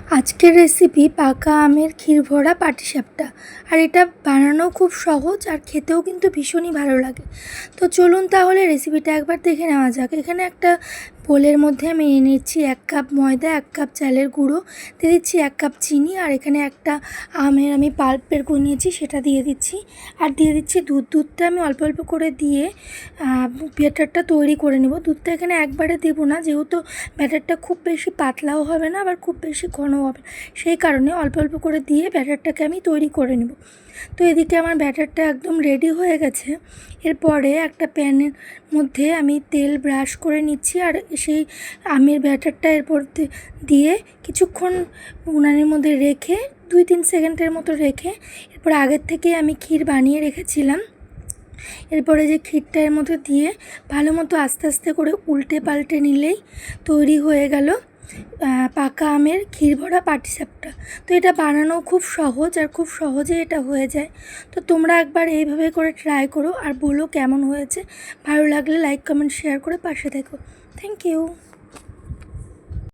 আজকের রেসিপি পাকা আমের ক্ষীর ভরা পাটিসাপটা। আর এটা বানানো খুব সহজ আর খেতেও কিন্তু ভীষণই ভালো লাগে। তো চলুন তাহলে রেসিপিটা একবার দেখে নেওয়া যাক। এখানে একটা বোলের মধ্যে আমি নিয়ে নিচ্ছি 1 কাপ ময়দা, 1 কাপ চালের গুঁড়ো, দিয়ে দিচ্ছি 1 কাপ চিনি, আর এখানে একটা আমের আমি পাল্প বের করে নিয়েছি সেটা দিয়ে দিচ্ছি, আর দিয়ে দিচ্ছি দুধটা আমি অল্প অল্প করে দিয়ে ব্যাটারটা তৈরি করে নেব। দুধটা এখানে একবারে দেবো না, যেহেতু ব্যাটারটা খুব বেশি পাতলাও হবে না আবার খুব বেশি ঘনও হবে, সেই কারণে অল্প অল্প করে দিয়ে ব্যাটারটাকে আমি তৈরি করে নেব। তো এদিকে আমার ব্যাটারটা একদম রেডি হয়ে গেছে। এরপরে একটা প্যানের মধ্যে আমি তেল ব্রাশ করে নিচ্ছি, আর সেই আমের ব্যাটারটা এরপর দিয়ে কিছুক্ষণ উনানের মধ্যে রেখে 2-3 সেকেন্ডের মতো রেখে এরপর আগের থেকে আমি ক্ষীর বানিয়ে রেখেছিলাম, এরপরে যে ক্ষীরটা এর মধ্যে দিয়ে ভালো মতো আস্তে আস্তে করে উল্টে পাল্টে নিলেই তৈরি হয়ে গেল পাকা আমের ক্ষীর ভরা পাটিসাপটা। তো এটা বানানো খুব সহজ আর খুব সহজে এটা হয়ে যায়। তো তোমরা একবার এইভাবে করে ট্রাই করো আর বলো কেমন হয়েছে। ভালো লাগলে লাইক কমেন্ট শেয়ার করে পাশে থেকো। Thank you.